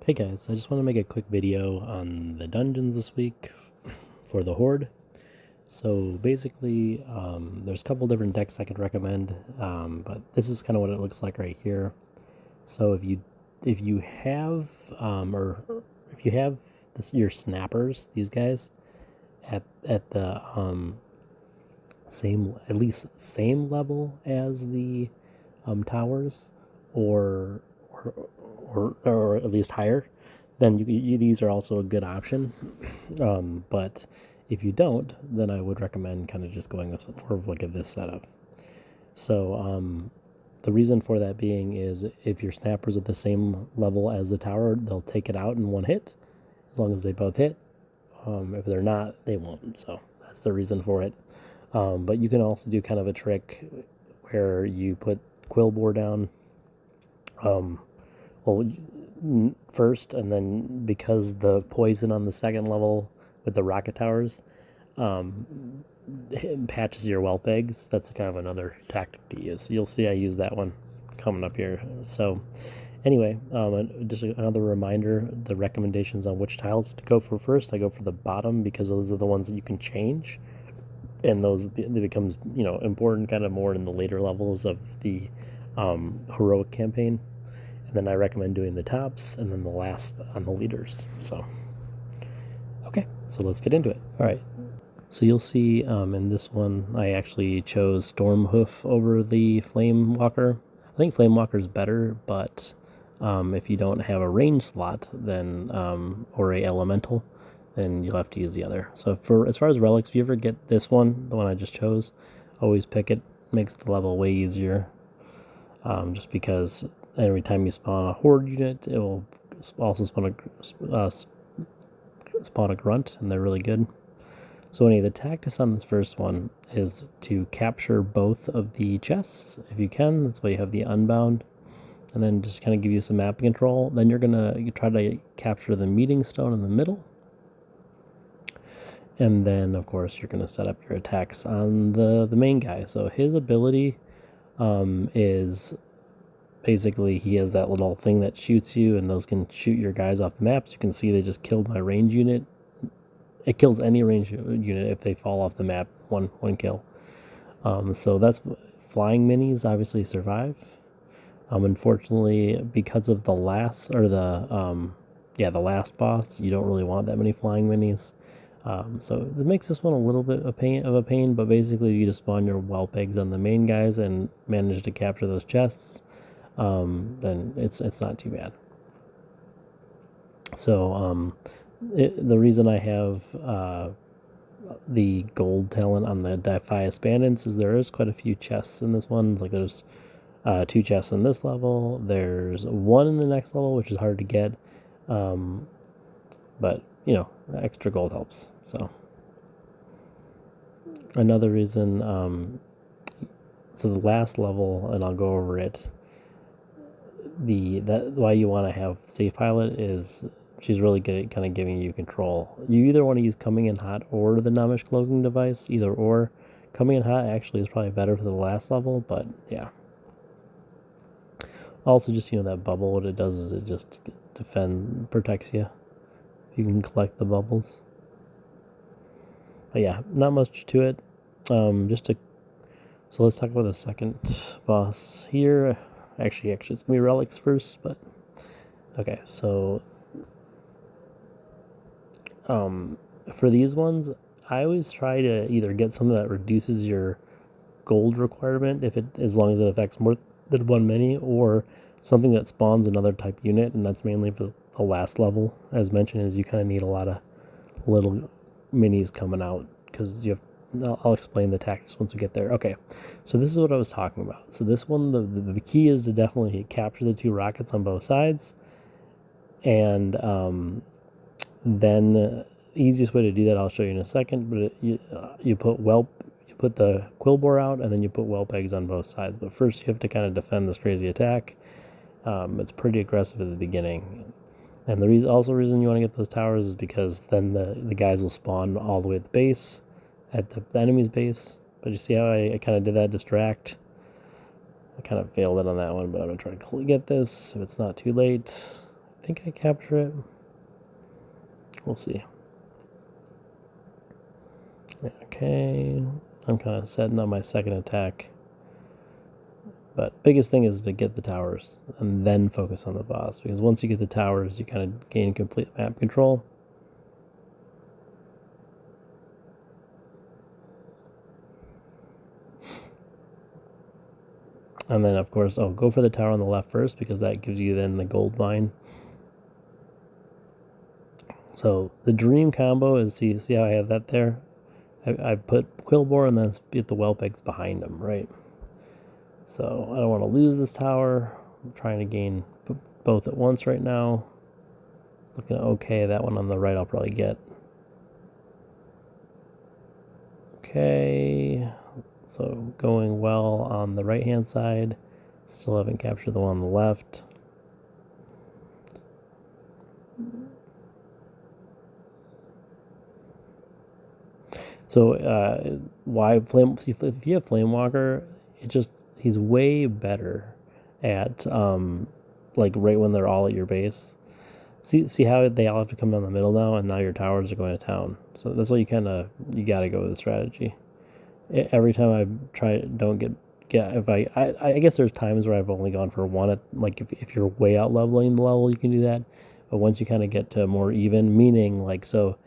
Hey guys, I just want to make a quick video on the dungeons this week for the Horde. So basically, there's a couple different decks I could recommend, but this is kind of what it looks like right here. So if you have your snappers, these guys at the same level as the towers, or or at least higher, then these are also a good option. But if you don't, then I would recommend kind of just going with sort of like this setup. So the reason for that being is if your snappers at the same level as the tower, they'll take it out in one hit, as long as they both hit. If they're not, they won't. So that's the reason for it. But you can also do kind of a trick where you put Quillbore down first, and then because the poison on the second level with the rocket towers patches your whelp eggs, that's kind of another tactic to use. You'll see I use that one coming up here. So anyway, just another reminder, the recommendations on which tiles to go for first. I go for the bottom because those are the ones that you can change, and those becomes important kind of more in the later levels of the heroic campaign. And then I recommend doing the tops and then the last on the leaders. So okay, so let's get into it. All right, so you'll see in this one I actually chose Stormhoof over the Flame Walker. I think Flame Walker is better, but if you don't have a range slot, then or a elemental, then you'll have to use the other. So as far as relics, if you ever get this one, the one I just chose, always pick it. Makes the level way easier, just because every time you spawn a Horde unit, it will also spawn a grunt, and they're really good. So anyway, the tactics on this first one is to capture both of the chests if you can. That's why you have the Unbound, and then just kind of give you some map control. Then you're gonna try to capture the meeting stone in the middle, and then of course you're gonna set up your attacks on the main guy. So his ability is basically he has that little thing that shoots you, and those can shoot your guys off the map. So you can see they just killed my range unit. It kills any range unit if they fall off the map. One kill. So that's flying minis obviously survive. Unfortunately, because of the last boss, you don't really want that many flying minis. So it makes this one a little bit of a pain, but basically you just spawn your whelp eggs on the main guys and manage to capture those chests. Then it's not too bad. So the reason I have the gold talent on the Defias Bandits is there is quite a few chests in this one. Like there's 2 chests in this level. There's 1 in the next level, which is hard to get. But extra gold helps. So another reason, so the last level, and I'll go over it. Why you want to have Safe Pilot is she's really good at kind of giving you control. You either want to use Coming in Hot or the Nomish cloaking device, either or. Coming in Hot actually is probably better for the last level, but yeah. Also, just that bubble, what it does is it just protects you. You can collect the bubbles. But yeah, not much to it. So let's talk about the second boss here. Actually, it's gonna be relics first, but okay. So, for these ones, I always try to either get something that reduces your gold requirement as long as it affects more than 1 mini, or something that spawns another type unit, and that's mainly for the last level. As mentioned, is you kind of need a lot of little minis coming out because you have. I'll explain the tactics once we get there. Okay, so this is what I was talking about. So this one, the key is to definitely capture the 2 rockets on both sides, and then the easiest way to do that I'll show you in a second. But you put the Quillbore out, and then you put whelp eggs on both sides. But first you have to kind of defend this crazy attack. It's pretty aggressive at the beginning. And the reason you want to get those towers is because then the guys will spawn all the way at the base, at the enemy's base. But you see how I kind of did that distract? I kind of failed it on that one, but I'm going to try to get this if it's not too late. think I capture it. We'll see. Okay, I'm kind of setting up my second attack. But biggest thing is to get the towers and then focus on the boss, because once you get the towers, you kind of gain complete map control. And then, of course, go for the tower on the left first, because that gives you then the gold mine. So the dream combo is, see how I have that there? I put Quillbore and then get the Whelp eggs behind him, right? So I don't want to lose this tower. I'm trying to gain both at once right now. It's looking okay. That one on the right I'll probably get. Okay. So going well on the right-hand side. Still haven't captured the one on the left. So why Flame? If you have Flamewalker, he's way better at like right when they're all at your base. See how they all have to come down the middle now, and now your towers are going to town. So that's why you gotta go with the strategy. Every time I try, don't get if I guess there's times where I've only gone for one. Like if you're way out leveling the level, you can do that. But once you kind of get to more even, meaning like so,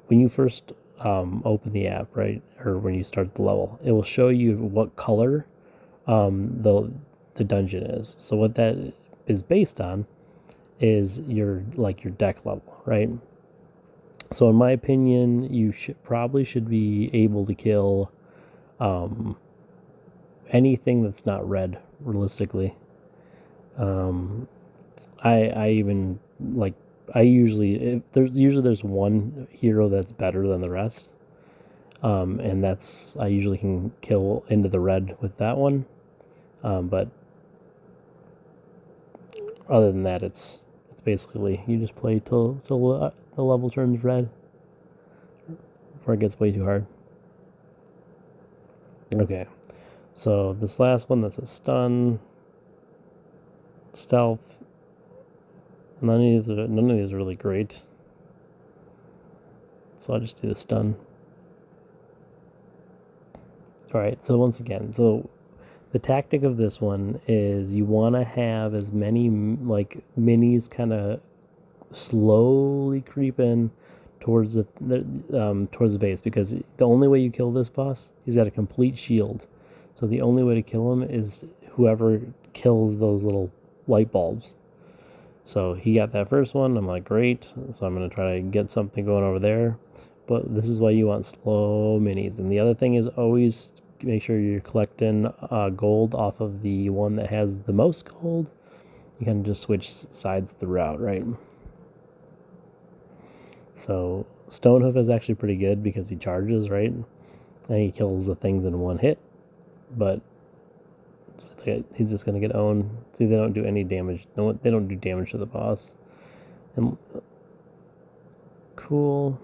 when you first open the app, right, or when you start the level, it will show you what color the dungeon is. So what that is based on is your deck level, right? So in my opinion, you probably should be able to kill anything that's not red, realistically. I even like there's one hero that's better than the rest, and that's I usually can kill into the red with that one, but other than that, it's basically you just play till the level turns red before it gets way too hard. Okay, so this last one, that's a stun, stealth. None of these are really great, so I'll just do the stun. All right, so once again, so the tactic of this one is you want to have as many like minis kind of slowly creep in towards the base, because the only way you kill this boss, he's got a complete shield. So the only way to kill him is whoever kills those little light bulbs. So he got that first one. I'm like, great. So I'm going to try to get something going over there. But this is why you want slow minis. And the other thing is always make sure you're collecting gold off of the one that has the most gold. You kind of just switch sides throughout, right? So Stonehoof is actually pretty good because he charges, right? And he kills the things in one hit. But he's just going to get owned. See, they don't do any damage. No, they don't do damage to the boss. And cool.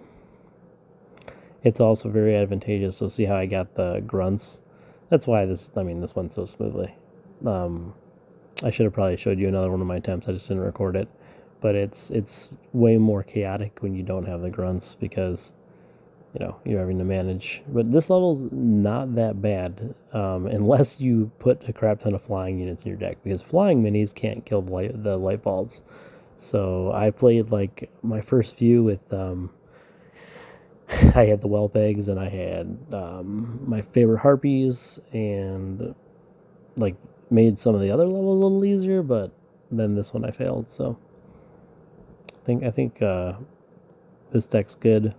It's also very advantageous. So see how I got the grunts? That's why this went so smoothly. I should have probably showed you another one of my attempts. I just didn't record it. But it's way more chaotic when you don't have the grunts, because you're having to manage. But this level's not that bad, unless you put a crap ton of flying units in your deck, because flying minis can't kill the light bulbs. So I played like my first few with I had the Whelp eggs, and I had my favorite harpies, and like made some of the other levels a little easier, but then this one I failed. So I think this deck's good.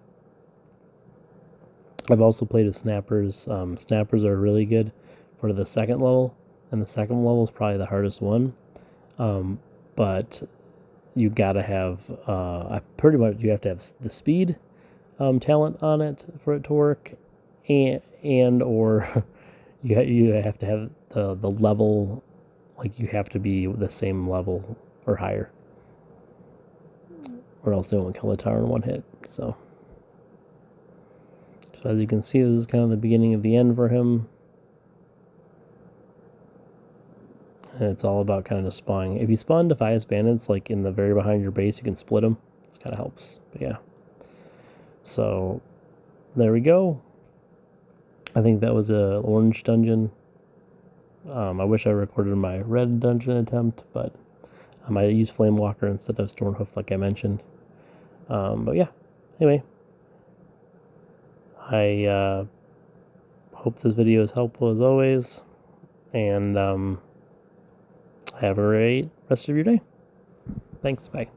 I've also played with snappers. Snappers are really good for the second level, and the second level is probably the hardest one. But you gotta have pretty much you have to have the speed talent on it for it to work, and or you have to have the level, like you have to be the same level or higher, or else they won't kill the tower in one hit. So as you can see, this is kind of the beginning of the end for him. And it's all about kind of spawning. If you spawn Defias bandits like in the very behind your base, you can split them. This kind of helps. But yeah. So there we go. I think that was a orange dungeon. I wish I recorded my red dungeon attempt, but I might use Flamewalker instead of Stormhoof like I mentioned. But yeah, anyway, I hope this video is helpful as always, and have a great rest of your day. Thanks, bye.